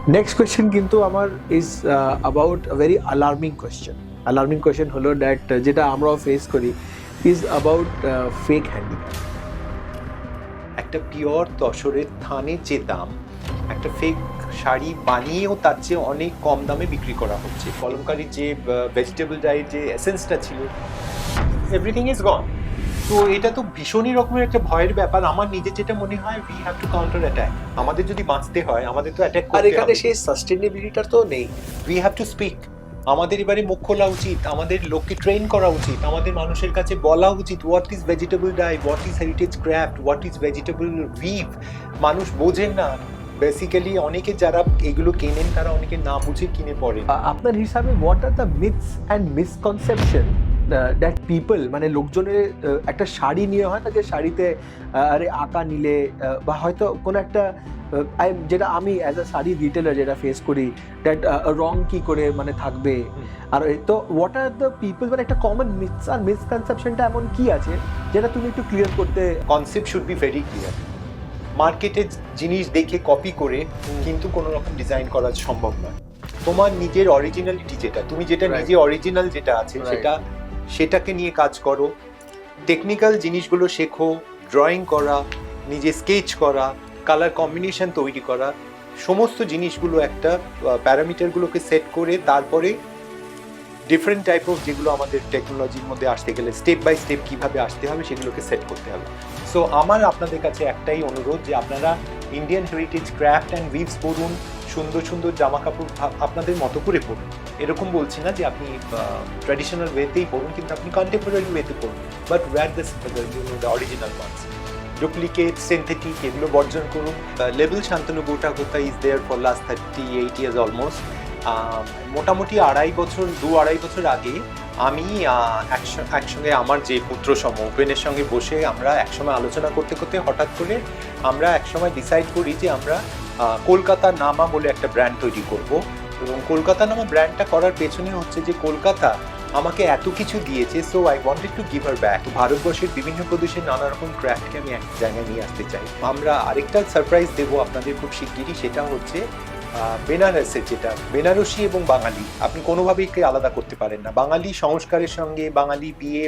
Next question কিন্তু আমার is about a very alarming question হলো দ্যাট যেটা আমরাও ফেস করি ইজ অ্যাবাউট ফেক হ্যান্ডিক্রাফট। একটা পিওর তসরের থানের যে দাম, একটা ফেক শাড়ি বানিয়েও তার চেয়ে অনেক কম দামে বিক্রি করা হচ্ছে। কলমকারীর যে ভেজিটেবল ডায়ের যে এসেন্সটা ছিল, এভরিথিং ইজ গন। তো এটা তো ভীষণই রকমের একটা ভয়ের ব্যাপার। আমার নিজের যেটা মনে হয়, we have to counter attack. আমাদের যদি বাঁচতে হয়, আমাদের তো অ্যাটাক আর করতে এখানে হবে। সেই সাস্টেনেবিলিটিটা তো নেই। We have to speak. আমাদের এবারে মুখ খোলা উচিত, আমাদের লোককে ট্রেন করা উচিত, আমাদের মানুষের কাছে বলা উচিত what is vegetable die, what is heritage craft, what is vegetable we've. মানুষ বোঝেন না। বেসিক্যালি অনেকে যারা এগুলো কেনেন তারা অনেকে না বুঝে কিনে পড়েন। আপনার হিসাবে what are the myths and misconception that people, মানে লোকজনের একটা শাড়ি নিয়ে হয় না, যে শাড়িতে আরে আঁকা নিলে বা হয়তো কোনো একটা যেটা আমি অ্যাজ আ শাড়ি রিটেলার যেটা ফেস করি, দ্যাট রং কি করে মানে থাকবে। আর তো হোয়াট আর দ্য পিপল, মানে একটা কমন মিথস আর মিসকনসেপশনটা এমন কি আছে যেটা তুমি একটু ক্লিয়ার করতে। Concept should be very clear. মার্কেটে জিনিস দেখে কপি করে কিন্তু কোনো রকম ডিজাইন করা সম্ভব নয়। তোমার নিজের অরিজিনালিটি যেটা, তুমি যেটা Right. নিজে অরিজিনাল যেটা আছে Right. সেটাকে নিয়ে কাজ করো। টেকনিক্যাল জিনিসগুলো শেখো, ড্রয়িং করা, নিজে স্কেচ করা, কালার কম্বিনেশন তৈরি করা, সমস্ত জিনিসগুলো একটা প্যারামিটারগুলোকে সেট করে তারপরে ডিফারেন্ট টাইপ অফ যেগুলো আমাদের টেকনোলজির মধ্যে আসতে গেলে স্টেপ বাই স্টেপ কিভাবে আসতে হবে সেগুলোকে সেট করতে হবে। সো আমার আপনাদের কাছে একটাই অনুরোধ যে আপনারা ইন্ডিয়ান হেরিটেজ ক্রাফট অ্যান্ড উইভস পরুন, সুন্দর সুন্দর জামা কাপড় আপনাদের মতো করে পরুন। এরকম বলছি না যে আপনি ট্র্যাডিশনাল ওয়েতেই পরুন, কিন্তু আপনি কন্টেম্পোরারি ওয়েতে পরুন, but wear the original ones. Duplicate, synthetic এগুলো বর্জন করুন। লেবেল শান্তনু গোটাগোতা is there for last 38 years almost. মোটামুটি দু আড়াই বছর আগে আমি একসঙ্গে আমার যে পুত্র সম উপেনের সঙ্গে বসে আমরা একসময় আলোচনা করতে করতে হঠাৎ করে আমরা একসময় ডিসাইড করি যে আমরা কলকাতা নামা বলে একটা ব্র্যান্ড তৈরি করব। এবং কলকাতা নামা ব্র্যান্ডটা করার পেছনে হচ্ছে যে কলকাতা আমাকে এত কিছু দিয়েছে, so I wanted to give her back. ভারতবর্ষের বিভিন্ন প্রদেশের নানা রকম ক্রাফটকে আমি এক জায়গায় নিয়ে আসতে চাই। আমরা আরেকটা সারপ্রাইজ দেবো আপনাদের খুব শিগগিরই, সেটা হচ্ছে বেনারসের, যেটা বেনারসি এবং বাঙালি আপনি কোনোভাবেই আলাদা করতে পারেন না। বাঙালি সংস্কারের সঙ্গে বাঙালি বিয়ে,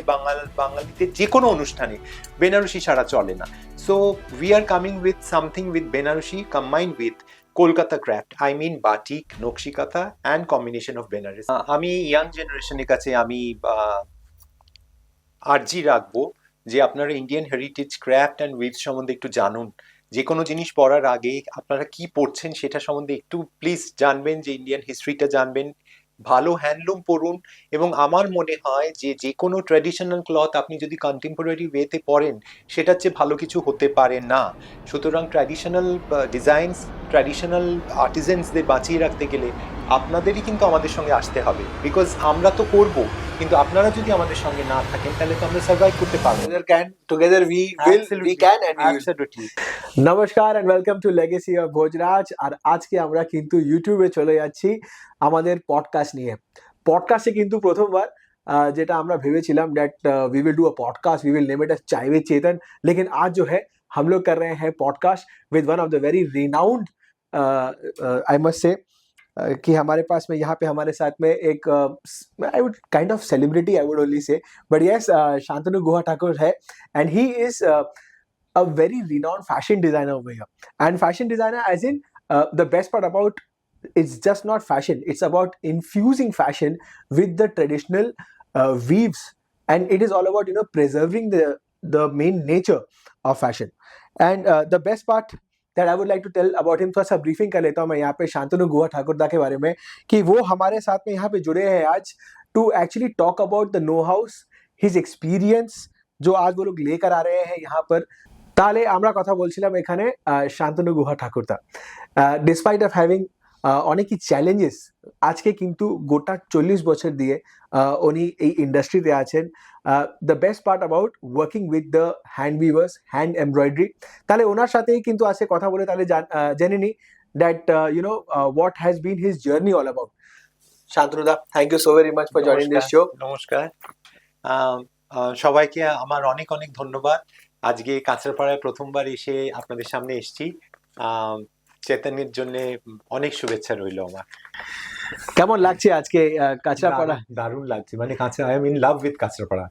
বাঙালিতে যে কোনো অনুষ্ঠানে বেনারসি ছাড়া চলে না। So we are coming with something with Banarasi combined with Kolkata craft, I mean batik, nakshikantha and combination of Benaras. আমি ইয়াং জেনারেশনের কাছে আমি আর্জি রাখবো যে আপনারা Indian heritage craft and weaves সম্বন্ধে একটু জানুন। যে কোনো জিনিস পড়ার আগে আপনারা কি পড়ছেন সেটা সম্বন্ধে একটু প্লিজ জানবেন, যে ইন্ডিয়ান হিস্ট্রিটা জানবেন, ভালো হ্যান্ডলুম পড়ুন। এবং আমার মনে হয় যে যে কোনো ট্র্যাডিশনাল ক্লথ আপনি যদি কন্টেম্পোরারি ওয়েতে পরেন সেটার চেয়ে ভালো কিছু হতে পারে না। সুতরাং ট্র্যাডিশনাল ডিজাইনস, ট্র্যাডিশনাল আর্টিজেন্সদের বাঁচিয়ে রাখতে গেলে আপনাদেরই কিন্তু আমাদের সঙ্গে আসতে হবে। বিকজ আমরা তো করব, কিন্তু আপনারা যদি আমাদের সঙ্গে না থাকেন তাহলে তো আমরা সার্ভাইভ করতে পারবো না। Together we will, we can and we will. Absolutely. নমস্কার and welcome to legacy of Bhojraj. আর আজকে আমরা কিন্তু ইউটিউবে চলে যাচ্ছি আমাদের পডকাস্ট নিয়ে। পডকাস্টে কিন্তু প্রথমবার যেটা আমরা ভেবেছিলাম that we will do a podcast, we will name it as चाय with चेतन, लेकिन आज जो है हम लोग कर रहे हैं podcast with one of the very renowned, I must say, कि हमारे पास में यहाँ पे हमारे साथ में एक I would kind of celebrity, I would only say, but yes, Shantanu गुहा ठाकुर है and he is a very renowned fashion designer over here. And fashion designer, as in, the best part about it's just not fashion, it's about infusing fashion with the traditional weaves, and it is all about, you know, preserving the main nature of fashion. And the best part that I would like to tell about him, थोड़ा सा briefing कर लेता हूँ मैं यहाँ पे शांतनु गुहा ठाकुर दा के बारे में, कि वो हमारे साथ में यहाँ पे जुड़े हैं आज to actually talk about the no house, his experience जो आज वो लोग लेकर आ रहे हैं यहाँ पर। তাহলে আমরা কথা বলছিলাম এখানে শান্তনু গুহা ঠাকুরদা, ডিসপাইট অফ হ্যাভিং অনেকই চ্যালেঞ্জেস, আজকে কিন্তু গোটা 40 বছর দিয়ে উনি এই ইন্ডাস্ট্রিতে আছেন। The best part about working with the hand weavers, hand embroidery. তাহলে ওনার সাথেই কিন্তু আজকে কথা বলে তাহলে জেনে নি that you know what has been his journey all about. শান্তনুদা, thank you so very much for joining this show. নমস্কার। সবাইকে আমার অনেক অনেক ধন্যবাদ। আজকে কাঁচরাপাড়ায় প্রথমবার এসে আপনাদের সামনে এসেছি। চেতনের জন্য অনেক শুভেচ্ছা রইলো আমার। কেমন লাগছে আজকে কাঁচরাপাড়া? দারুণ লাগছে, মানে Kanchra, I am in love with Kanchrapara.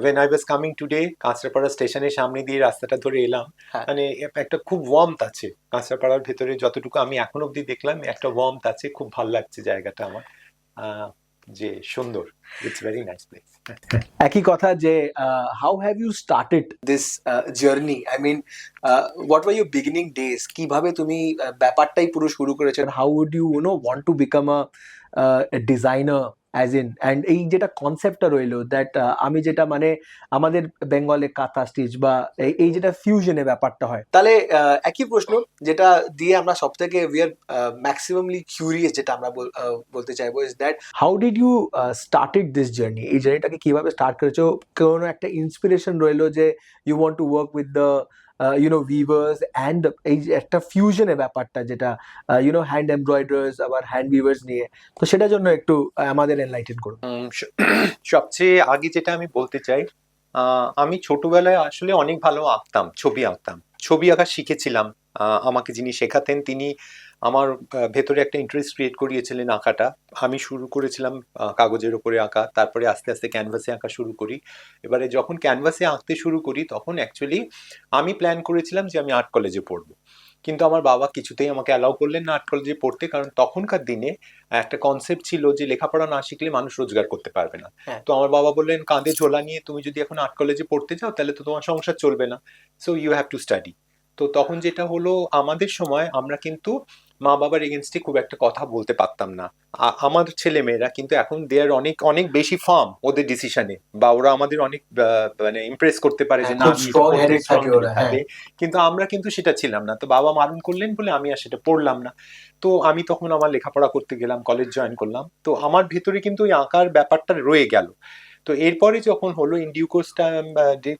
when I was coming today, Kanchrapara স্টেশনের সামনে দিয়ে রাস্তাটা ধরে এলাম, হ্যাঁ। মানে একটা খুব ওয়ার্মথ আছে কাঁচরাপাড়ার ভেতরে, যতটুকু আমি এখন অব্দি দেখলাম একটা ওয়ার্মথ আছে, খুব ভালো লাগছে জায়গাটা আমার, যে সুন্দর, ইটস ভেরি নাইস প্লেস। একই কথা যে how have you started this journey, I mean what were your beginning days, কিভাবে তুমি ব্যাপারটাই পুরো শুরু করেছো, how would you want to become a designer as in, and এই যেটা কনসেপ্টটা রইলো দ্যাট আমি যেটা মানে আমাদের বেঙ্গলে কাঁথা স্টিচ বা এই যেটা ফিউশনে ব্যাপারটা হয়, তাহলে একই প্রশ্ন যেটা দিয়ে আমরা সব থেকে উই আর ম্যাক্সিমামলি কিউরিয়াস, যেটা আমরা বলতে চাইবো is that how did you started this journey, এই জার্নিটাকে কিভাবে স্টার্ট করেছো, কোনো একটা ইন্সপিরেশন রইলো যে you want to work with the weavers and এই যে একটা ফিউশনের ব্যাপারটা যেটা হ্যান্ড এমব্রয়ডার্স আবার হ্যান্ড ভিভার্স নিয়ে, তো সেটার জন্য একটু আমাদের এনলাইটেন করুন। সবচেয়ে আগে যেটা আমি বলতে চাই, আমি ছোটবেলায় আসলে অনেক ভালো আঁকতাম, ছবি আঁকতাম, ছবি আঁকা শিখেছিলাম। আমাকে যিনি শেখাতেন তিনি আমার ভেতরে একটা ইন্টারেস্ট ক্রিয়েট করিয়েছিলেন আঁকাটা। আমি শুরু করেছিলাম কাগজের উপরে আঁকা, তারপরে আস্তে আস্তে ক্যানভাসে আঁকা শুরু করি। এবারে যখন ক্যানভাসে আঁকতে শুরু করি তখন অ্যাকচুয়ালি আমি প্ল্যান করেছিলাম যে আমি আর্ট কলেজে পড়বো, কিন্তু আমার বাবা কিছুতেই আমাকে অ্যালাউ করলেন না আর্ট কলেজে পড়তে, কারণ তখনকার দিনে একটা কনসেপ্ট ছিল যে লেখাপড়া না শিখলে মানুষ রোজগার করতে পারবে না। হ্যাঁ। তো আমার বাবা বললেন, কাঁধে ঝোলা নিয়ে তুমি যদি এখন আর্ট কলেজে পড়তে যাও তাহলে তো তোমার সংসার চলবে না, so you have to study. তো তখন যেটা হলো, আমাদের সময় আমরা কিন্তু মা বাবার এগেনস্টে খুব একটা কথা বলতে পারতাম না। আমার ছেলে মেয়েরা কিন্তু এখন দেয়ার অনেক অনেক বেশি ফার্ম ওদের ডিসিশনে, বা ওরা আমাদের অনেক মানে ইমপ্রেস করতে পারে যে হ্যাঁ, না, খুব আমি এটা strong করতে headed strong থাকে ওরা, headed থাকে। কিন্তু আমরা কিন্তু সেটা ছিলাম না। তো বাবা মারণ করলেন বলে আমি আর সেটা পড়লাম না। তো আমি তখন আমার লেখাপড়া করতে গেলাম, কলেজ জয়েন করলাম। তো আমার ভেতরে কিন্তু ওই আঁকার ব্যাপারটা রয়ে গেল। তো এরপরে যখন হলো in due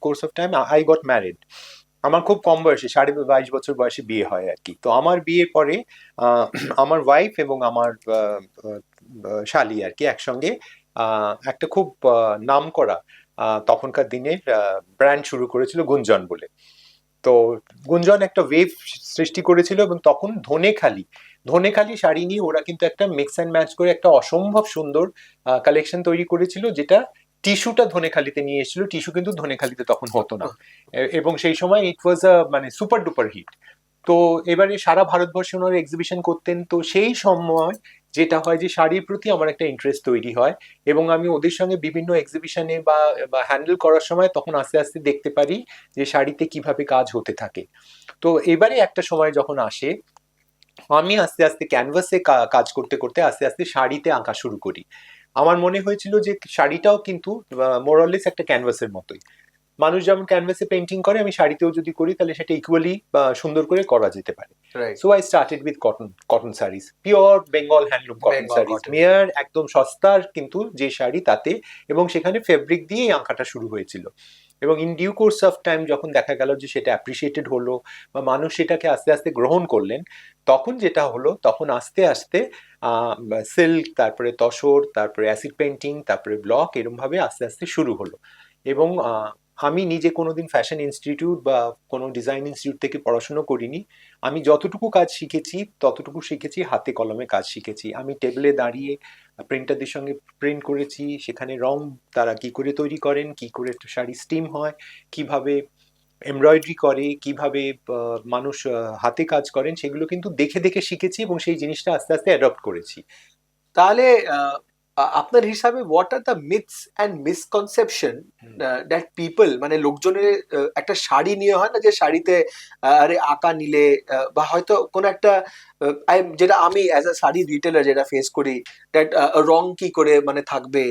course of time I got married. আমার খুব কম বয়সে, 22.5 বছর বয়সে বিয়ে হয় আর কি। তো আমার বিয়ের পরে আমার ওয়াইফ এবং আমার শালি আর কি একসঙ্গে একটা খুব নাম করা তখনকার দিনের ব্র্যান্ড শুরু করেছিল, গুঞ্জন বলে। তো গুঞ্জন একটা ওয়েভ সৃষ্টি করেছিল, এবং তখন ধনেখালি শাড়ি নিয়ে ওরা কিন্তু একটা মিক্স অ্যান্ড ম্যাচ করে একটা অসম্ভব সুন্দর কালেকশন তৈরি করেছিল, যেটা টিস্যুটা ধনেখালিতে নিয়ে এসেছিল। টিস্যু কিন্তু ধনেখালিতে তখন হতো না, এবং সেই সময় ইট ওয়াজ মানে সুপার ডুপার হিট। তো এবারে সারা ভারতবর্ষে ওনারা এক্সিবিশন করতেন। তো সেই সময় যেটা হয় যে শাড়ির প্রতি আমার একটা ইন্টারেস্ট তৈরি হয়, এবং আমি ওদের সঙ্গে বিভিন্ন এক্সিবিশনে বা হ্যান্ডেল করার সময় তখন আস্তে আস্তে দেখতে পারি যে শাড়িতে কিভাবে কাজ হতে থাকে। তো এবারে একটা সময় যখন আসে, আমি আস্তে আস্তে ক্যানভাসে কাজ করতে করতে আস্তে আস্তে শাড়িতে আঁকা শুরু করি। আমার মনে হয়েছিল যে শাড়িটাও কিন্তু মোরালেস একটা ক্যানভাসের মতোই। মানুষ যেমন ক্যানভাসে পেন্টিং করে, আমি শাড়িতেও যদি করি তাহলে সেটা ইকুয়ালি সুন্দর করে করা যেতে পারে। Right. So I started with cotton saris, pure Bengal handloom cotton Bengal saris, cotton. মেয়ার একদম সস্তার কিন্তু যে শাড়ি তাতে, এবং সেখানে ফেব্রিক দিয়ে আঁকাটা শুরু হয়েছিল। এবং in due course of time যখন দেখা গেল যে সেটা অ্যাপ্রিসিয়েটেড হলো বা মানুষ সেটাকে আস্তে আস্তে গ্রহণ করলেন, তখন যেটা হলো, তখন আস্তে আস্তে সিল্ক, তারপরে তসর, তারপরে অ্যাসিড পেন্টিং, তারপরে ব্লক, এরম ভাবে আস্তে আস্তে শুরু হলো। এবং আমি নিজে কোনোদিন ফ্যাশন ইনস্টিটিউট বা কোনো ডিজাইন ইনস্টিটিউট থেকে পড়াশুনো করিনি। আমি যতটুকু কাজ শিখেছি ততটুকু শিখেছি হাতে কলমে কাজ শিখেছি। আমি টেবিলে দাঁড়িয়ে প্রিন্টারদের সঙ্গে প্রিন্ট করেছি, সেখানে রং তারা কি করে তৈরি করেন, কি করে শাড়ি স্টিম হয়, কিভাবে এমব্রয়ডারি করে, কিভাবে মানুষ হাতে কাজ করেন, সেগুলো কিন্তু দেখে দেখে শিখেছি, এবং সেই জিনিসটা আস্তে আস্তে অ্যাডপ্ট করেছি। তাহলে আপনার হিসাবে what are the myths and misconception that people, মানে লোকজনের একটা শাড়ি নিয়ে হয় না যে শাড়িতে আরে আঁকা নিলে বা হয়তো কোনো একটা যেটা আমি অ্যাজ আ শাড়ি রিটেলার যেটা ফেস করি, দ্যাট রং কি করে মানে থাকবে,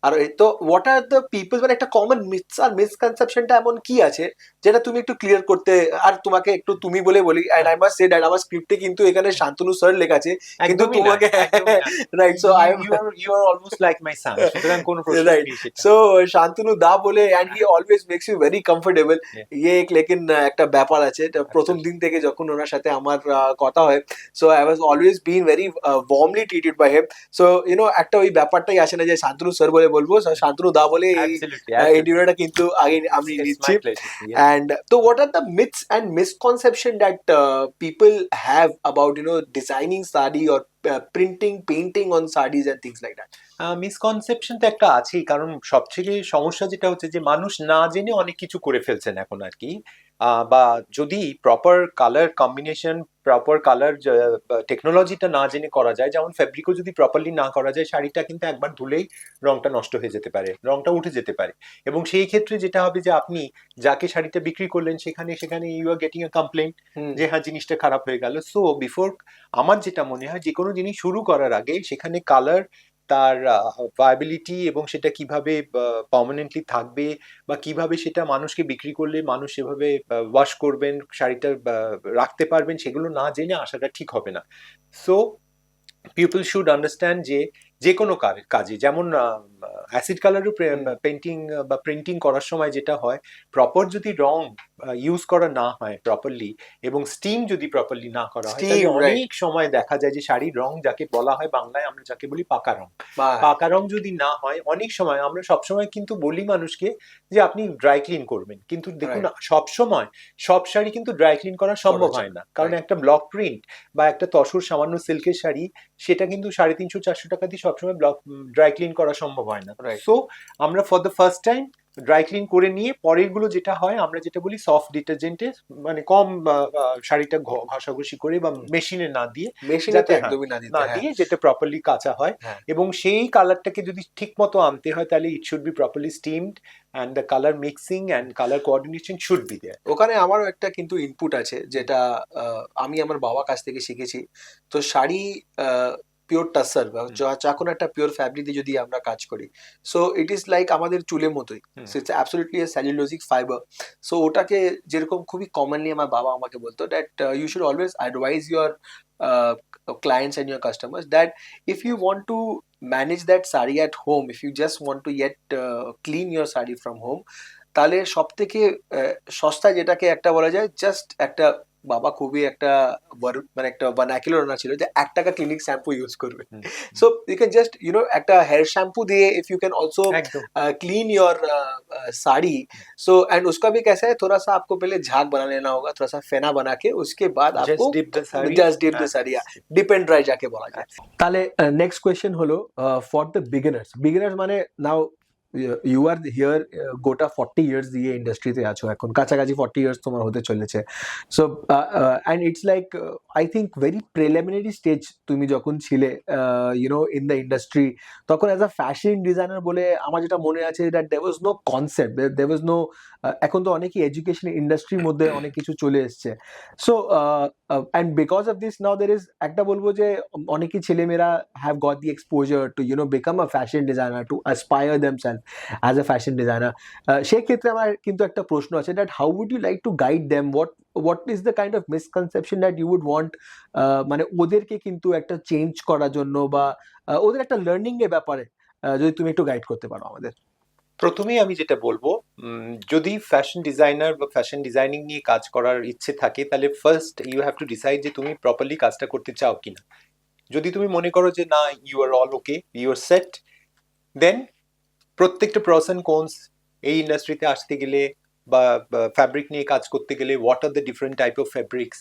আর তো হোয়াট আর দ্য পিপল, মানে একটা কমন মিথস আর মিসকনসেপশনটা এমন কি আছে যেটা তুমি একটু ক্লিয়ার করতে, আর তোমাকে একটু তুমি বলে বলি, and I must say that আমার স্ক্রিপ্টে কিন্তু এখানে শান্তনু স্যার লেখা আছে, কিন্তু তোমাকে right, so I you are almost like my son, সুতরাং কোনো প্রশ্ন Right. নেই সেটা। So শান্তনু দা বলে and he always makes you very comfortable. Yeah. ये एक लेकिन একটা ব্যাপার আছে, এটা প্রথম আচ্ছা। দিন থেকে যখন ওনার সাথে আমার কথা হয়, so I was always been very warmly treated by him. So you know একটা ওই ব্যাপারটাই আসে না যে শান্তনু স্যার বলে বলবো, so শান্তনু দা বলে এই Absolutely, absolutely. ইন্টারভিউটা কিন্তু আগে আমি It's নিচ্ছি। my pleasure. Yeah. And so what are the myths and misconception that people have about designing sari or printing, painting on sarees and things like that? Misconception তো একটা আছেই, কারণ সবথেকে সমস্যা যেটা হচ্ছে যে মানুষ না জেনে অনেক কিছু করে ফেলছেন এখন আর কি। বা যদি proper colour combination, proper colour টেকনোলজিটা না জেনে করা যায়, যেমন ফেব্রিকও যদি প্রপারলি না করা যায়, শাড়িটা কিন্তু একবার ধুলেই রংটা নষ্ট হয়ে যেতে পারে, রংটা উঠে যেতে পারে। এবং সেই ক্ষেত্রে যেটা হবে যে আপনি যাকে শাড়িটা বিক্রি করলেন সেখানে you are getting a complaint যে হ্যাঁ জিনিসটা খারাপ হয়ে গেল। সো বিফোর, আমার যেটা মনে হয় যে কোনো জিনিস শুরু করার আগে সেখানে কালার, তার ভায়াবিলিটি এবং সেটা কিভাবে পার্মানেন্টলি থাকবে বা কিভাবে সেটা মানুষকে বিক্রি করলে মানুষ সেভাবে ওয়াশ করবেন, শাড়িটা রাখতে পারবেন, সেগুলো না জেনে আসাটা ঠিক হবে না। সো পিপল শুড আন্ডারস্ট্যান্ড যে কোনো কাজে, যেমন অ্যাসিড কালারও পেন্টিং বা প্রিন্টিং করার সময় যেটা হয়, প্রপার যদি রং ইউজ করা না হয় প্রপারলি এবং স্টিম যদি প্রপারলি না করা হয়, তাহলে Steam, right. অনেক সময় দেখা যায় যে শাড়ির রং, যাকে বলা হয় বাংলায় আমরা যাকে বলি পাকা রং, বা- পাকা রং যদি না হয়, অনেক সময় আমরা সবসময় কিন্তু বলি মানুষকে যে আপনি ড্রাই ক্লিন করবেন, কিন্তু দেখুন সবসময় সব শাড়ি কিন্তু ড্রাই ক্লিন করা সম্ভব করা যায় হয় না, কারণ Right. একটা ব্লক প্রিন্ট বা একটা তসর সামান্য সিল্কের শাড়ি, সেটা কিন্তু 350-400 টাকা দিয়ে সবসময় ড্রাই ক্লিন করা সম্ভব হয় না। Right. সো আমরা for the first time dry clean করে নিয়ে পরের গুলো যেটা হয়, আমরা যেটা বলি সফট ডিটারজেন্টে, মানে কম শাড়িটা ঘষাঘষি করে বা মেশিনে না দিয়ে, মেশিনে তো যাতে একদমই না দিতে, না হ্যাঁ। দিয়ে যেটা প্রপারলি কাঁচা হয়, হ্যাঁ। এবং সেই কালারটাকে যদি ঠিক মতো আনতে হয় তাহলে it should be properly steamed and the colour mixing and colour coordination should be there. ওখানে আমারও একটা কিন্তু ইনপুট আছে, যেটা আমি আমার বাবার কাছ থেকে শিখেছি। তো শাড়ি পিওর টাসার বা যা কোনো একটা পিওর ফ্যাব্রিক দিয়ে যদি আমরা কাজ করি, সো ইট ইজ লাইক আমাদের চুলের মতোই, so it's absolutely a cellulosic fibre. So ওটাকে যেরকম খুবই কমনলি আমার বাবা আমাকে বলতো that you should always advise your clients and your customers that if you want to manage that sari at home, if you just want to yet clean your sari from home, তাহলে সব থেকে সস্তা যেটাকে একটা বলা যায়, just একটা, বাবা খুবই একটা মানে একটা ভার্নাকুলার ওনার ছিল যে 1 টাকা ক্লিনিক শ্যাম্পু ইউজ করবে। সো ইউ ক্যান জাস্ট একটা হেয়ার শ্যাম্পু দিয়ে ইফ यू कैन आल्सो একদম clean your sari, so and उसका भी कैसा है, थोड़ा सा आपको पहले झाग बना लेना होगा, थोड़ा सा फेना बना के, उसके बाद জাস্ট आपको deep the sari, just deep the সারি, ডিপ এন্ড ড্রাই যাকে বলা যায়। তাহলে নেক্সট কোয়েশ্চেন হলো ফর দ্য বিগিনার্স মানে নাও ইউ আর হিয়ার, গোটা 40 ইয়ার্স দিয়ে ইন্ডাস্ট্রিতে আছো, এখন কাছাকাছি 40 ইয়ার্স তোমার হতে চলেছে। So and it's like I think very preliminary stage তুমি যখন ছিলে ইন দ্য ইন্ডাস্ট্রি, তখন অ্যাজ আ ফ্যাশন ডিজাইনার বলে আমার যেটা মনে আছে that there was no concept, there was no, এখন তো অনেকই এডুকেশন ইন্ডাস্ট্রির মধ্যে অনেক কিছু চলে এসছে। So and because of this now there is, একটা বলবো যে অনেকই ছেলেমেয়েরা have got the exposure to become a fashion designer, to aspire themselves as a fashion designer. সেই ক্ষেত্রে আমার কিন্তু একটা প্রশ্ন আছে, that how would you like to guide them, what is the kind of misconception that you would want, মানে ওদেরকে কিন্তু একটা চেঞ্জ করার জন্য বা ওদের একটা লার্নিং এর ব্যাপারে যদি তুমি একটু গাইড করতে পারো আমাদের। প্রথমেই আমি যেটা বলবো, যদি ফ্যাশন ডিজাইনার বা ফ্যাশন ডিজাইনিং নিয়ে কাজ করার ইচ্ছে থাকে, তাহলে first you have to decide যে তুমি প্রপারলি কাজটা করতে চাও কিনা। যদি তুমি মনে করো যে না, you are all okay, you are set, then প্রত্যেকটা প্রসেন কোনস এই ইন্ডাস্ট্রিতে আসতে গেলে বা ফ্যাব্রিক নিয়ে কাজ করতে গেলে, what are the different type of fabrics,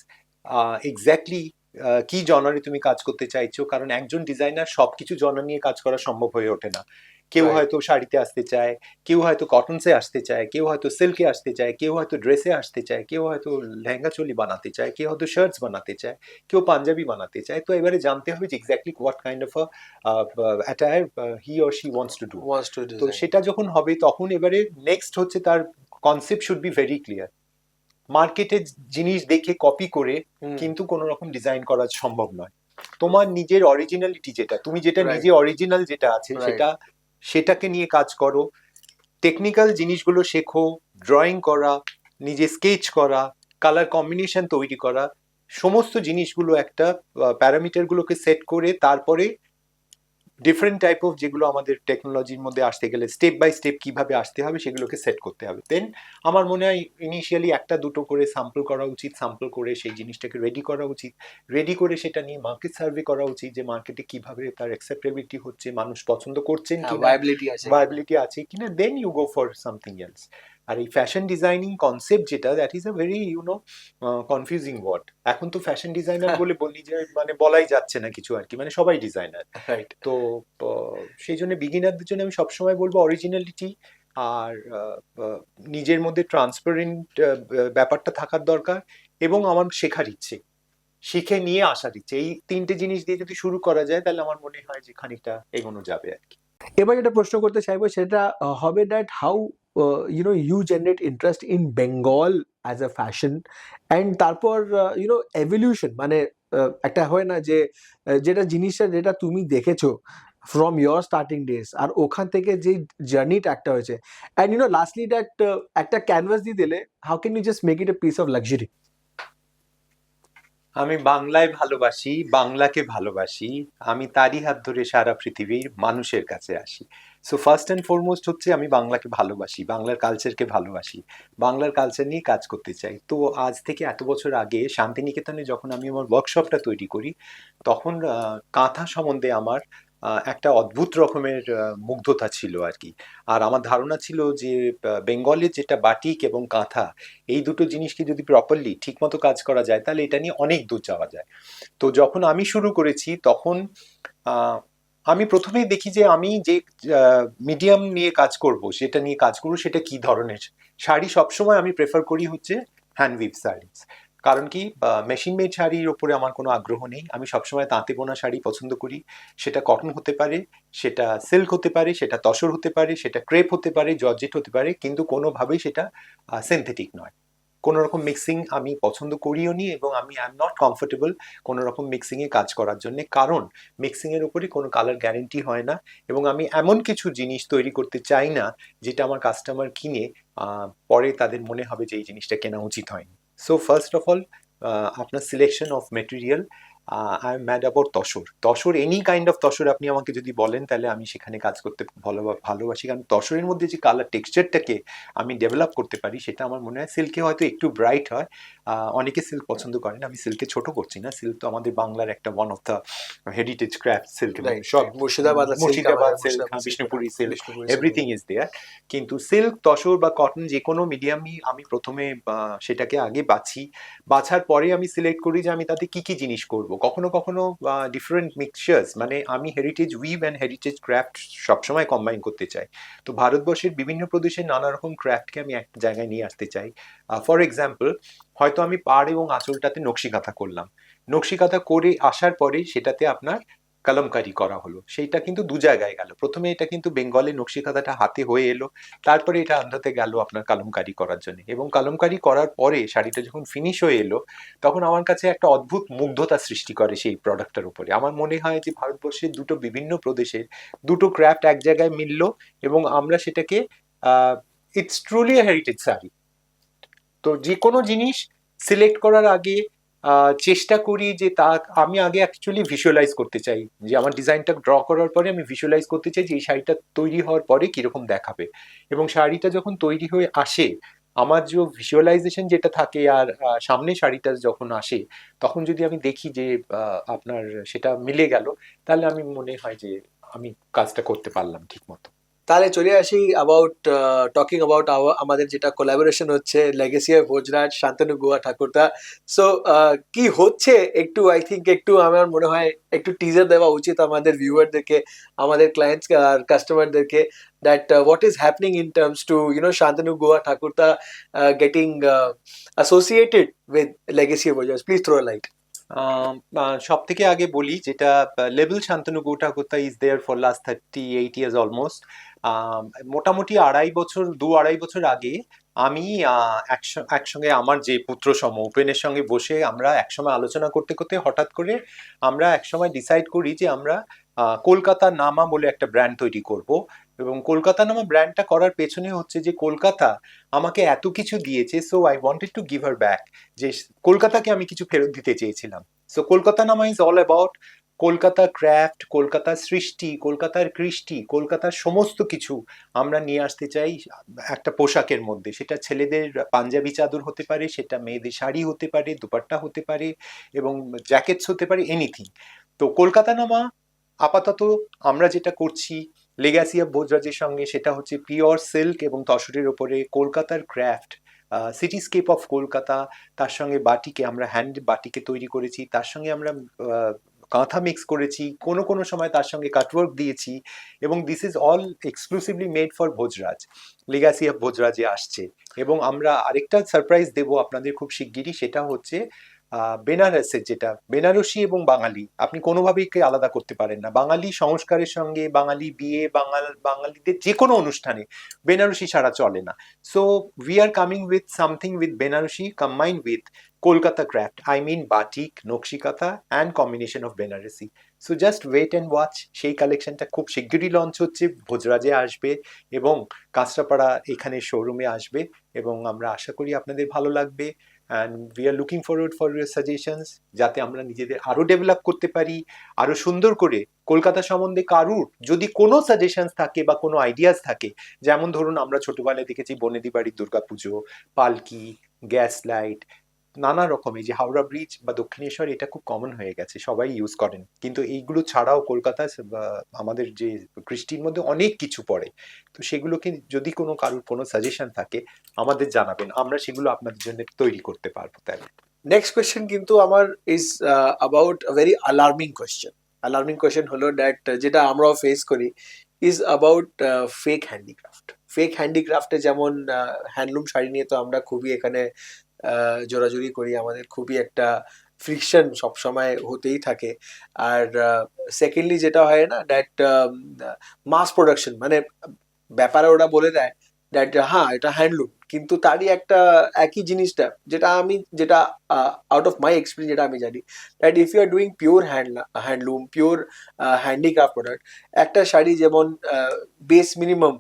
exactly কি জনারে তুমি কাজ করতে চাইছো, কারণ একজন ডিজাইনার সবকিছু জনার নিয়ে কাজ করা সম্ভব হয়ে ওঠে না। কেউ Right. হয়তো শাড়িতে আসতে চায়, কেউ হয়তো কটনসে আসতে চায়, কেউ হয়তো সিল্কে আসতে চায়, কেউ হয়তো ড্রেসে আসতে চায়, কেউ হয়তো লেহেঙ্গা চোলি বানাতে চায়, কেউ হয়তো শার্টস বানাতে চায়, কেউ পাঞ্জাবি বানাতে চায়। তো এবারে জানতে হবে যে exactly what kind of attire he or she wants to do. wants to তো design. সেটা যখন হবে, তখন এবারে নেক্সট হচ্ছে তার concept should be very clear. মার্কেটের জিনিস দেখে কপি করে কিন্তু কোনো রকম ডিজাইন করা সম্ভব নয়। তোমার নিজের অরিজিনালিটি যেটা, তুমি যেটা Right. নিজে অরিজিনাল যেটা আছে, Right. সেটাকে নিয়ে কাজ করো। টেকনিক্যাল জিনিসগুলো শেখো, ড্রয়িং করা, নিজে স্কেচ করা, কালার কম্বিনেশন তৈরি করা, সমস্ত জিনিসগুলো একটা প্যারামিটারগুলোকে সেট করে তারপরে ডিফারেন্ট টাইপ অফ যেগুলো আমাদের টেকনোলজির মধ্যে আসতে গেলে স্টেপ বাই স্টেপ কিভাবে আসতে হবে সেগুলোকে সেট করতে হবে। দেন আমার মনে হয় ইনিশিয়ালি একটা দুটো করে স্যাম্পল করা উচিত, স্যাম্পল করে সেই জিনিসটাকে রেডি করা উচিত, রেডি করে সেটা নিয়ে মার্কেট সার্ভে করা উচিত যে মার্কেটে কিভাবে তার অ্যাকসেপ্টেবিলিটি হচ্ছে, মানুষ পছন্দ করছেন কিনা, ভায়াবিলিটি আছে ভায়াবিলিটি আছে কিনা, then you go for something else. আর এই ফ্যাশন ডিজাইনিং কনসেপ্ট যেটা, that is a very confusing word. এখন তো ফ্যাশন ডিজাইনার বলে বলি যে মানে বলাই যাচ্ছে না কিছু আর কি, মানে সবাই ডিজাইনার। রাইট। তো সেই জন্য বিগিনারদের জন্য আমি সবসময় বলবো অরিজিনালিটি আর নিজের মধ্যে ট্রান্সপারেন্ট ব্যাপারটা থাকার দরকার, এবং আমার শেখার ইচ্ছে, শিখে নিয়ে আসার ইচ্ছে, এই তিনটে জিনিস দিয়ে যদি শুরু করা যায় তাহলে আমার মনে হয় যে খানিকটা এগোনো যাবে আর কি। এবার যেটা প্রশ্ন করতে চাইবো সেটা হবে that how you generate interest in Bengal as a fashion, and তারপর এভলিউশন, মানে একটা হয় না যে যেটা জিনিসটা যেটা তুমি দেখেছো ফ্রম ইয়োর স্টার্টিং ডেজ, আর ওখান থেকে যে জার্নিটা একটা হয়েছে, অ্যান্ড লাস্টলি দ্যাট একটা ক্যানভাস দিয়ে দিলে how can you just make it a piece of luxury? আমি বাংলায় ভালোবাসি, বাংলাকে ভালোবাসি, আমি তারই হাত ধরে সারা পৃথিবীর মানুষের কাছে আসি। সো ফার্স্ট অ্যান্ড ফরমোস্ট হচ্ছে আমি বাংলাকে ভালোবাসি, বাংলার কালচারকে ভালোবাসি, বাংলার কালচার নিয়ে কাজ করতে চাই। তো আজ থেকে এত বছর আগে শান্তিনিকেতনে যখন আমি আমার ওয়ার্কশপটা তৈরি করি, তখন কাঁথা সম্বন্ধে আমার একটা অদ্ভুত রকমের মুগ্ধতা ছিল আর কি। আর আমার ধারণা ছিল যে বেঙ্গলের যেটা বাটিক এবং কাঁথা, এই দুটো জিনিসকে যদি প্রপারলি ঠিকমতো কাজ করা যায় তাহলে এটা নিয়ে অনেক দূর যাওয়া যায়। তো যখন আমি শুরু করেছি তখন আমি প্রথমেই দেখি যে আমি যে মিডিয়াম নিয়ে কাজ করব, সেটা নিয়ে কাজ করব সেটা কি ধরনের শাড়ি। সবসময় আমি প্রেফার করি হচ্ছে হ্যান্ড উইভ শাড়িজ। কারণ কি, মেশিন মেড শাড়ির ওপরে আমার কোনো আগ্রহ নেই। আমি সবসময় তাঁতে বোনা শাড়ি পছন্দ করি। সেটা কটন হতে পারে, সেটা সিল্ক হতে পারে, সেটা তসর হতে পারে, সেটা ক্রেপ হতে পারে, জর্জেট হতে পারে, কিন্তু কোনোভাবেই সেটা সিনথেটিক নয়। কোনো রকম মিক্সিং আমি পছন্দ করিও নি, এবং আমি আই এম নট কমফোর্টেবল কোনো রকম মিক্সিংয়ে কাজ করার জন্য। কারণ মিক্সিংয়ের উপরে কোনো কালার গ্যারেন্টি হয় না, এবং আমি এমন কিছু জিনিস তৈরি করতে চাই না যেটা আমার কাস্টমার কিনে পরে তাদের মনে হবে যে এই জিনিসটা কেনা উচিত হয়নি। সো ফার্স্ট অফ অল আপনার selection of material, I am mad about tussar. Tussar, any kind of tussar আপনি আমাকে যদি বলেন তাহলে আমি সেখানে কাজ করতে ভালোবাসি। কারণ তসরের মধ্যে যে কালার টেক্সচারটাকে আমি ডেভেলপ করতে পারি সেটা আমার মনে হয় সিল্কে হয়তো একটু ব্রাইট হয়। অনেকে সিল্ক পছন্দ করেন, আমি সিল্কে ছোট করছি না। সিল্ক তো আমাদের বাংলার একটা one of the heritage craft. Silk সব Murshidabad silk, Bishnupuri silk, everything is there. কিন্তু সিল্ক, তসর বা কটন যে কোনো মিডিয়ামই আমি প্রথমে সেটাকে আগে বাছার পরে আমি সিলেক্ট করি যে আমি তাতে কি কি জিনিস করব। কখনো কখনো ডিফারেন্ট মিক্সচার্স, মানে আমি heritage we've and heritage craft সবসময় কম্বাইন করতে চাই। তো ভারতবর্ষের বিভিন্ন প্রদেশের নানা রকম ক্রাফটকে আমি একটা জায়গায় নিয়ে আসতে চাই। ফর এক্সাম্পল, হয়তো আমি পাড় এবং আঁচলটাতে নকশি কাঁথা করলাম, নকশি কাঁথা করে আসার পরে সেটাতে আপনার কলমকারি করা হলো, সেইটা কিন্তু দু জায়গায় গেল। প্রথমে এটা কিন্তু বেঙ্গলের নকশি কাঁথাটা হাতে হয়ে এলো, তারপরে এটা আন্দাতে গেল আপনার কলমকারি করার জন্য, এবং কলমকারি করার পরে শাড়িটা যখন ফিনিশ হয়ে এলো তখন আমার কাছে একটা অদ্ভুত মুগ্ধতা সৃষ্টি করে সেই প্রোডাক্টটার উপরে। আমার মনে হয় যে ভারতবর্ষের দুটো বিভিন্ন প্রদেশের দুটো ক্রাফট এক জায়গায় মিলল, এবং আমরা সেটাকে ইটস ট্রুলি হেরিটেজ শাড়ি। তো যে কোনো জিনিস সিলেক্ট করার আগে চেষ্টা করি যে তা আমি আগে অ্যাকচুয়ালি ভিজুয়ালাইজ করতে চাই, যে আমার ডিজাইনটা ড্র করার পরে আমি ভিজুয়ালাইজ করতে চাই যে এই শাড়িটা তৈরি হওয়ার পরে কিরকম দেখাবে। এবং শাড়িটা যখন তৈরি হয়ে আসে, আমার যে ভিজুয়ালাইজেশন যেটা থাকে, আর সামনে শাড়িটা যখন আসে তখন যদি আমি দেখি যে আপনার সেটা মিলে গেল, তাহলে আমি মনে হয় যে আমি কাজটা করতে পারলাম ঠিক মতো। তাহলে চলে আসি অ্যাবাউট টকিং অ্যাবাউট আমাদের যেটা কোলাবোরেশন হচ্ছে লেগেসি অফ ভোজরাজ, শান্তনু গুহা ঠাকুরদা। সো কি হচ্ছে একটু, আই থিঙ্ক একটু আমার মনে হয় একটু টিজার দেওয়া উচিত আমাদের ভিউয়ারদেরকে, আমাদের ক্লায়েন্টস আর কাস্টমারদেরকে, that what is happening in terms to Shantanu Guha Thakurta getting associated with Legacy of Vojraj. Please throw a light. সব থেকে আগে বলি, যেটা label Shantanu Guhathakurta is there for last 38 years almost. মোটামুটি আড়াই বছর আগে আমি একসঙ্গে আমার যে পুত্র সম উপেনের সঙ্গে বসে আমরা একসময় আলোচনা করতে করতে হঠাৎ করে আমরা একসময় ডিসাইড করি যে আমরা কলকাতা নামা বলে একটা ব্র্যান্ড তৈরি করব। এবং কলকাতা নামা ব্র্যান্ডটা করার পেছনে হচ্ছে যে কলকাতা আমাকে এত কিছু দিয়েছে, so I wanted to give her back, যে কলকাতাকে আমি কিছু ফেরত দিতে চেয়েছিলাম। সো কলকাতা নামা is all about Kolkata craft, কলকাতার সৃষ্টি, কলকাতার কৃষ্টি, কলকাতার সমস্ত কিছু আমরা নিয়ে আসতে চাই একটা পোশাকের মধ্যে। সেটা ছেলেদের পাঞ্জাবি চাদর হতে পারে, সেটা মেয়েদের শাড়ি হতে পারে, দুপাট্টা হতে পারে, এবং জ্যাকেটস হতে পারে, এনিথিং। তো কলকাতা নামা আপাতত আমরা যেটা করছি লেগাসি অফ ভোজরাজের সঙ্গে, সেটা হচ্ছে পিওর সিল্ক এবং তসরের ওপরে কলকাতার ক্রাফট, সিটিস্কেপ অফ কলকাতা। তার সঙ্গে বাটিকে আমরা হ্যান্ড বাটিকে তৈরি করেছি, তার সঙ্গে আমরা কাঁথা মিক্স করেছি, কোনো কোনো সময় তার সঙ্গে কাটওয়ার্ক দিয়েছি, এবং this is all exclusively made for Bhojraj. Legacy of ভোজরাজে আসছে, এবং আমরা আরেকটা সারপ্রাইজ দেবো আপনাদের খুব শিগগিরই, সেটা হচ্ছে বেনারসের, যেটা বেনারসি এবং বাঙালি আপনি কোনোভাবেই আলাদা করতে পারেন না। বাঙালি সংস্কারের সঙ্গে বাঙালি বিয়ে, বাঙালিদের যে কোনো অনুষ্ঠানে বেনারসি ছাড়া চলে না। So we are coming with something with Banarasi combined with Kolkata craft, I mean batik, nakshi kantha and combination of Banarasi. So just wait and watch. সেই কালেকশনটা খুব শিগগিরই লঞ্চ হচ্ছে, ভোজরাজে আসবে এবং কাঁচরাপাড়া এখানে শোরুমে আসবে, এবং আমরা আশা করি আপনাদের ভালো লাগবে। And we are looking forward for your suggestions, যাতে আমরা নিজেদের আরো ডেভেলপ করতে পারি, আরো সুন্দর করে। কলকাতা সম্বন্ধে কারুর যদি কোনো সাজেশনস থাকে বা কোনো আইডিয়াস থাকে, যেমন ধরুন আমরা ছোটবেলায় দেখেছি বনেদি বাড়ির দুর্গাপুজো, পালকি, গ্যাস লাইট, নানা রকম, এই যে হাওড়া ব্রিজ বা দক্ষিণেশ্বর, এটা খুব কমন হয়ে গেছে, সবাই ইউজ করেন, কিন্তু এইগুলো ছাড়াও কলকাতা আমাদের যে কৃষ্টির মধ্যে অনেক কিছু পড়ে। তো সেগুলোকে যদি কোনো কারুর কোনো সাজেশন থাকে আমাদের জানাবেন, আমরা সেগুলো আপনাদের জন্য তৈরি করতে পারবো। তাই নেক্সট কোয়েশ্চেন কিন্তু আমার is about a very alarming question. Alarming question হলো দ্যাট যেটা আমরাও ফেস করি, is about fake handicraft. Fake হ্যান্ডিক্রাফটে যেমন হ্যান্ডলুম শাড়ি নিয়ে তো আমরা খুবই এখানে জোরাজুরি করি, আমাদের খুবই একটা ফ্রিকশন সবসময় হতেই থাকে। আর সেকেন্ডলি যেটা হয় না, দ্যাট মাস প্রোডাকশন, মানে ব্যাপারে ওরা বলে দেয় দ্যাট হ্যাঁ এটা হ্যান্ডলুম, কিন্তু তারই একটা একই জিনিসটা, যেটা আউট অফ মাই এক্সপিরিয়েন্স যেটা আমি জানি, that if you are doing pure handloom, pure handicraft product, একটা শাড়ি যেমন বেস মিনিমাম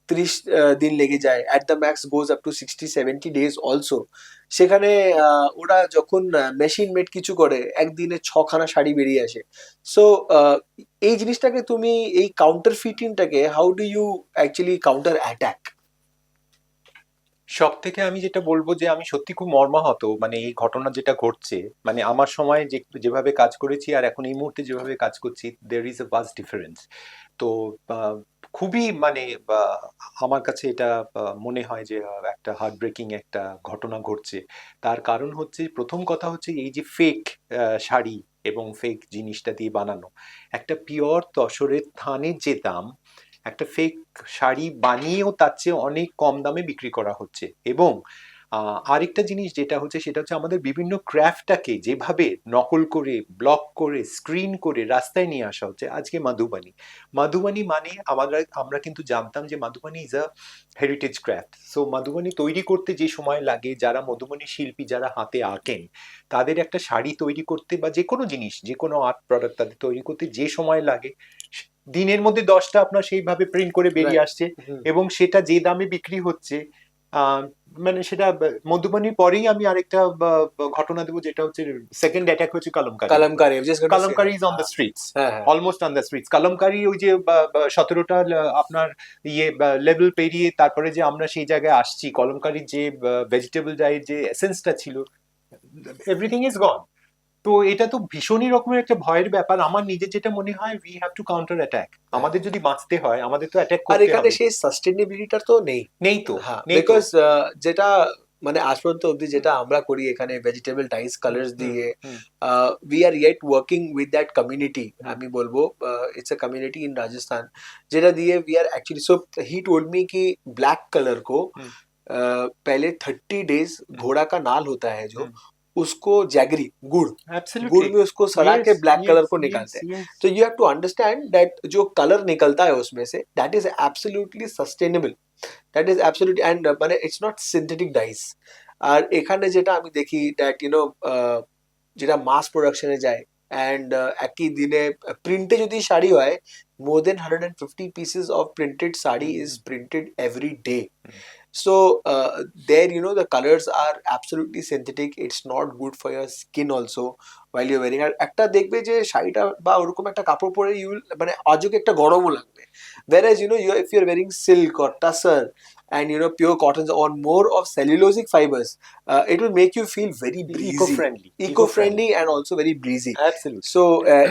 30 দিন লেগে যায়, at the max goes up to 60-70 days also. সেখানে ওরা যখন মেশিন মেড কিছু করে, একদিনে 6খানা শাড়ি বেরিয়ে আসে। সো এই জিনিসটাকে তুমি, এই কাউন্টার ফিটিংটাকে how do you actually counter attack? সব থেকে আমি যেটা বলবো, যে আমি সত্যি খুব মর্মাহত, মানে এই ঘটনা যেটা ঘটছে, মানে আমার সময় যেভাবে কাজ করেছি আর এখন এই মুহূর্তে যেভাবে কাজ করছি, there is a vast difference. তো খুবই মানে আমার কাছে এটা মনে হয় যে একটা হার্ট ব্রেকিং একটা ঘটনা ঘটছে। তার কারণ হচ্ছে, প্রথম কথা হচ্ছে এই যে ফেক শাড়ি এবং ফেক জিনিসটা দিয়ে বানানো, একটা পিওর তসরের থানের যে দাম, একটা ফেক শাড়ি বানিয়েও তার চেয়ে অনেক কম দামে বিক্রি করা হচ্ছে। এবং আরেকটা জিনিস যেটা হচ্ছে, সেটা হচ্ছে আমাদের বিভিন্ন ক্রাফটটাকে যেভাবে নকল করে, ব্লক করে, স্ক্রিন করে রাস্তায় নিয়ে আসা হচ্ছে। আজকে মাধুবানি মানে আমরা কিন্তু জানতাম যে Madhubani is a heritage craft. So Madhubani তৈরি করতে যে সময় লাগে, যারা মধুবনী শিল্পী যারা হাতে আঁকেন, তাদের একটা শাড়ি তৈরি করতে বা যে কোনো জিনিস, যে কোনো আর্ট প্রোডাক্ট তাদের তৈরি করতে যে সময় লাগে, দিনের মধ্যে 10টা আপনার সেইভাবে প্রিন্ট করে বেরিয়ে আসছে, এবং সেটা যে দামে বিক্রি হচ্ছে। মানে সেটা মধুবনীর পরেই আমি আরেকটা ঘটনা দেবো, যেটা হচ্ছে সেকেন্ড অ্যাটাক হচ্ছে kalamkari. Kalamkari is on the streets, almost on the streets. Kalamkari ওই যে 17টা আপনার লেভেল পেরিয়ে তারপরে যে আমরা সেই জায়গায় আসছি, কলমকারির যে ভেজিটেবল ডায়ের যে এসেন্সটা ছিল, এভরিথিং ইজ গন। তো এটা তো ভীষণই রকমের একটা ভয়ের ব্যাপার। আমার নিজের যেটা মনে হয়, we have to counter attack. আমাদের যদি বাঁচতে হয়, আমাদের তো অ্যাটাক আর করতে এখানে হবে। সেই সাস্টেনেবিলিটিটা তো নেই। নেই তো, হ্যাঁ, নেই তো। বিকজ যেটা মানে আজ পর্যন্ত অবধি যেটা আমরা করি এখানে ভেজিটেবল ডাইস কালার্স দিয়ে, we are yet working with that community. আমি বলবো it's a community in Rajasthan, যেটা দিয়ে we are actually, so he told me कि ब्लैक कलर को पहले 30 डेज घोड़ा का नाल होता है जो, उसको जैगरी गुड़ Absolutely. में उसको सड़ा Yes, के ब्लैक yes, कलर को yes, निकालते हैं। yes. तो you have to understand that जो कलर निकलता है उसमें से, that is absolutely sustainable, that is absolutely, and মানে ইটস নট সিনথেটিক ডাইস। আর এখানে যেটা আমি দেখি দ্যাট যেটা মাস প্রোডাকশনে যায়, অ্যান্ড একই দিনে প্রিন্টে যদি শাড়ি হয়, মোর দেন 150 pieces of printed sari is printed every day. So there, the colors are absolutely synthetic. It's not good for your skin also while you're wearing. আর একটা দেখবে যে শাড়িটা বা ওরকম একটা কাপড় পরে মানে অযোগ্য একটা গরমও লাগবে, whereas if you're wearing silk or tussar and pure cottons or more of cellulosic fibers, it will make you feel very breezy, Eco-friendly. eco-friendly and also very breezy. Absolutely. So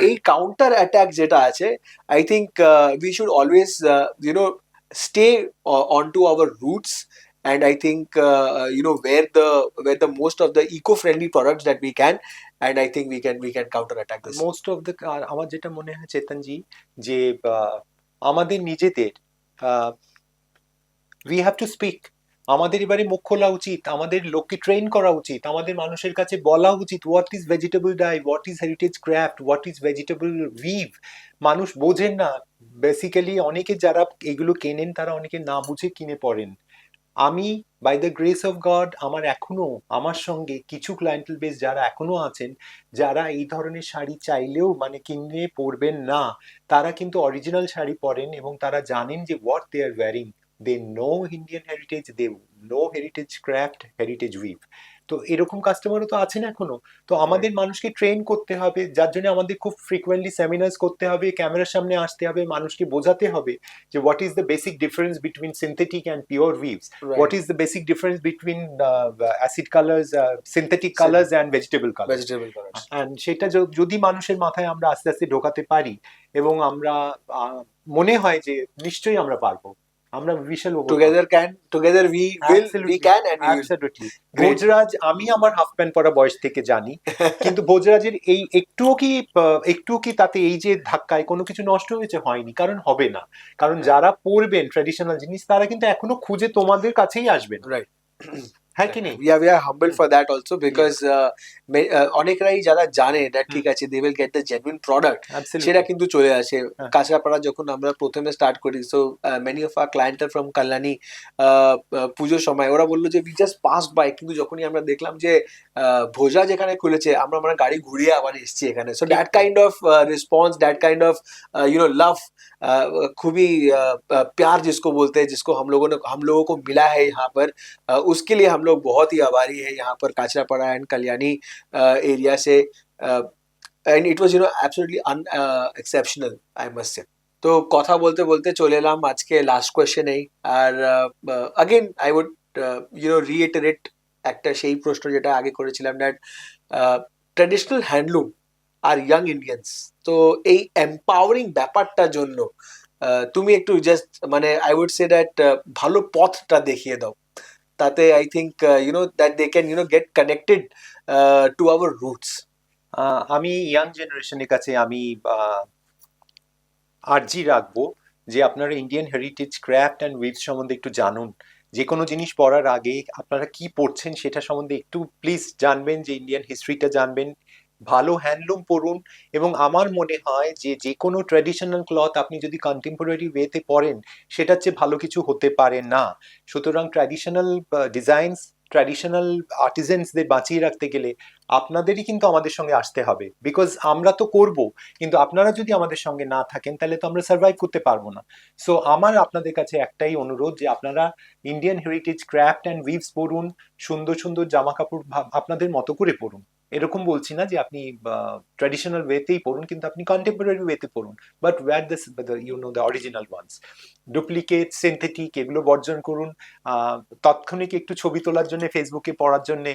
এই counter attack যেটা আছে, I think we should always stay onto our roots, and I think wear the most of the eco-friendly products that we can, and I think we can counter attack this. Most of the, আমার যেটা মনে হয় চেতনজি, যে আমাদের নিজেদের we have to speak. আমাদের এবারে মুখ খোলা উচিত, আমাদের লোককে ট্রেন করা উচিত, আমাদের মানুষের কাছে বলা উচিত what is vegetable die, what is heritage craft, what is vegetable we've. মানুষ বোঝেন না বেসিক্যালি, অনেকে যারা এগুলো কেনেন তারা অনেকে না বুঝে কিনে পড়েন। আমি by the grace of God আমার সঙ্গে কিছু ক্লায়েন্টেল বেস যারা এখনো আছেন, যারা এই ধরনের শাড়ি চাইলেও মানে কিনে পরবেন না, তারা কিন্তু অরিজিনাল শাড়ি পরেন এবং তারা জানেন যে what they are wearing. They know Indian heritage, they know heritage craft, heritage weave. তো এরকম কাস্টমারও তো আছেন এখনো। তো আমাদের মানুষকে ট্রেন করতে হবে, যার জন্য আমাদের খুব ফ্রিকোয়েন্টলি সেমিনার্স করতে হবে, ক্যামেরার সামনে আসতে হবে, মানুষকে বোঝাতে হবে যে what is the basic difference between synthetic and pure উইভস, Right. what is the basic difference between acid colors, synthetic colors and vegetable colors. Vegetable colors. And সেটা যদি মানুষের মাথায় আমরা আস্তে আস্তে ঢোকাতে পারি এবং আমরা মনে হয় যে নিশ্চয়ই আমরা পারবো, আমরা বিশাল together we will, we can, and we will. Absolutely. Bhojraj, আমি আমার হাফ প্যান্ট পরা বয়স থেকে জানি, কিন্তু ভোজরাজের এই একটুও কি তাতে এই যে ধাক্কায় কোনো কিছু নষ্ট হয়েছে? হয়নি, কারণ হবে না। কারণ যারা পরবেন ট্র্যাডিশনাল জিনিস তারা কিন্তু এখনো খুঁজে তোমাদের কাছেই আসবেন, Right. হ্যাঁ কি নেই? We are humble for that also, because অনেকরাই যারা জানে that ঠিক আছে they will get the genuine product, Absolutely. সেটা কিন্তু চলে আসে। হ্যাঁ। কাঁচরাপাড়া যখন আমরা প্রথমে স্টার্ট করি, so many of our clients are from Kalyani, পুজোর সময় ওরা বললো যে we just passed by, কিন্তু যখনই আমরা দেখলাম যে ভোজা যেখানে খুলেছে, আমরা গাড়ি ঘুরিয়ে আবার এসেছি এখানে। So that kind of response, that kind of love, खूबी प्यार जिसको बोलते हैं, जिसको हम लोगों को मिला है यहाँ पर, उसके लिए हम लोग बहुत ही आभारी है यहाँ पर काचरापाड़ा एंड कल्याणी एरिया से। And it was absolutely exceptional, I must say. তো কথা বলতে বলতে চলে এলাম আজকে লাস্ট কোয়েশ্চেনেই। আর अगेन आई वुड রিইটারেট একটা সেই প্রশ্ন যেটা আগে করেছিলাম, দ্যাট ট্র্যাডিশনাল হ্যান্ডলুম আর ইয়াং ইন্ডিয়ান্স, তো এই এম্পাওয়ারিং ব্যাপারটার জন্য তুমি একটু জাস্ট মানে আই উড সে দ্যাট ভালো পথটা দেখিয়ে দাও, তাতে I think that they can get connected to our roots. আমি ইয়াং জেনারেশনের কাছে আমি আর্জি রাখবো যে আপনারা Indian heritage craft and weaves সম্বন্ধে একটু জানুন। যে কোনো জিনিস পড়ার আগে আপনারা কি পড়ছেন সেটা সম্বন্ধে একটু প্লিজ জানবেন, যে ইন্ডিয়ান হিস্ট্রিটা জানবেন, ভালো হ্যান্ডলুম পরুন। এবং আমার মনে হয় যে যে কোনো ট্র্যাডিশনাল ক্লথ আপনি যদি কন্টেম্পোরারি ওয়েতে পরেন, সেটার চেয়ে ভালো কিছু হতে পারে না। সুতরাং ট্র্যাডিশনাল ডিজাইনস, ট্র্যাডিশনাল আর্টিজেন্সদের বাঁচিয়ে রাখতে গেলে আপনাদেরই কিন্তু আমাদের সঙ্গে আসতে হবে, বিকজ আমরা তো করব, কিন্তু আপনারা যদি আমাদের সঙ্গে না থাকেন তাহলে তো আমরা সার্ভাইভ করতে পারবো না। সো আমার আপনাদের কাছে একটাই অনুরোধ যে আপনারা ইন্ডিয়ান হেরিটেজ ক্রাফট অ্যান্ড উইভস পরুন, সুন্দর সুন্দর জামা কাপড় আপনাদের মতো করে পরুন। এরকম বলছি না যে আপনি ট্র্যাডিশনাল ওয়েতেই পড়ুন, কিন্তু আপনি কন্টেম্পোরারি ওয়েতে পড়ুন, but wear this the original ones. Duplicate, synthetic এগুলো বর্জন করুন। তাৎক্ষণিক একটু ছবি তোলার জন্য, ফেসবুকে পড়ার জন্য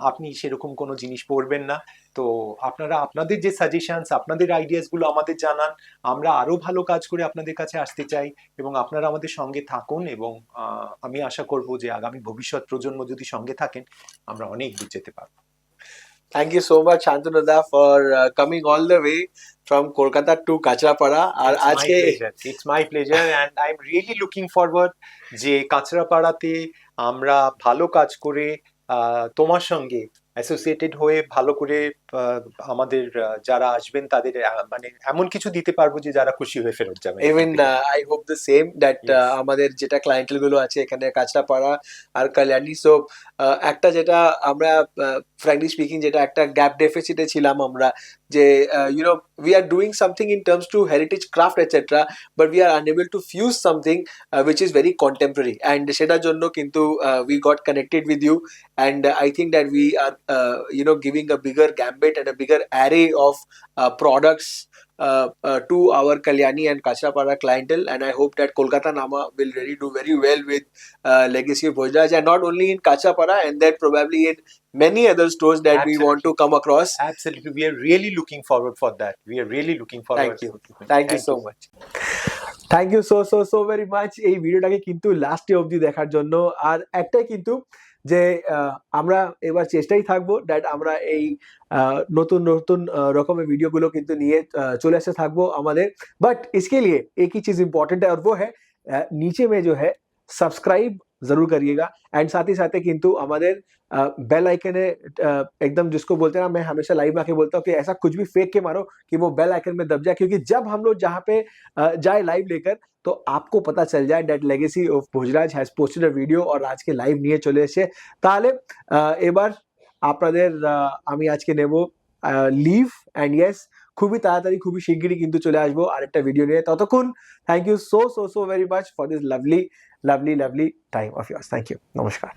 আপনি সেরকম কোনো জিনিস পড়বেন না। তো আপনারা আপনাদের যে সাজেশনস, আপনাদের আইডিয়াস গুলো আমাদের জানান, আমরা আরো ভালো কাজ করে আপনাদের কাছে আসতে চাই, এবং আপনারা আমাদের সঙ্গে থাকুন। এবং আমি আশা করব যে আগামী ভবিষ্যৎ প্রজন্ম যদি সঙ্গে থাকেন, আমরা অনেক দূর যেতে পারবো। Thank you so much, Shantanu Da, for coming all the way from Kolkata to Kachrapada. আর আজকে It's my pleasure and I'm really looking forward যে কাঁচরাপাড়াতে আমরা ভালো কাজ করে তোমার সঙ্গে অ্যাসোসিয়েটেড হয়ে ভালো করে আমাদের যারা আসবেন তাদের মানে এমন কিছু দিতে পারবো যে যারা খুশি হয়ে ফেরত যাবেন এখান ইভেন থেকে। I hope the same that Yes. আমাদের যেটা ক্লায়েন্টেল গুলো আছে এখানে কাঁচরাপাড়া আর কল্যাণী, সো একটা যেটা আমরা ফ্র্যাঙ্কলি স্পিকিং যেটা একটা গ্যাপ ডেফিসিটে ছিলাম আমরা, যে you know we are doing something in terms to heritage craft etcetera, but we are unable to fuse something which is very contemporary, and সেটার জন্য কিন্তু we got connected with you, and I think that we are giving a bigger gambit and a bigger array of products to our Kalyani and Kachrapada clientele, and I hope that Kolkata Nama will really do very well with Legacy of Bhojraj, and not only in Kachrapada, and then probably in many other stores that we want to come across. Absolutely, we are really looking forward for that. We are really looking forward. Thank you. Thank you so much. Thank you so very much এই ভিডিওটাকে কিন্তু লাস্টে অবধি দেখার জন্য। আর একটাই কিন্তু যে আমরা এবার চেষ্টাই থাকবো দ্যাট আমরা এই নতুন নতুন রকমের ভিডিওগুলো কিন্তু নিয়ে চলে আসতে থাকবো আমাদের। বাট इसके लिए एक ही चीज इंपॉर्टेंट है और वो है नीचे में जो है सब्सक्राइब जरूर करिएगा, एंड साथ ही साथ কিন্তু আমাদের बेल आइकन है एकदम, जिसको बोलते हैं ना, मैं हमेशा लाइव में आके बोलता हूँ कि ऐसा कुछ भी फेंक के मारो कि वो बेल आइकन में दब जाए, क्योंकि जब हम लोग जहाँ पे जाए लाइव लेकर तो आपको पता चल जाए that Legacy of Bhojraj has posted a video और আজকে লাইভ নিয়ে চলে এসেছে। তাহলে এবার আপনাদের আমি আজকে নেব লিভ, অ্যান্ড ইয়েস খুবই তাড়াতাড়ি খুবই শিগগিরই কিন্তু চলে আসবো আরেকটা ভিডিও নিয়ে। ততক্ষণ thank you so very much for this lovely time of years. Thank you, নমস্কার।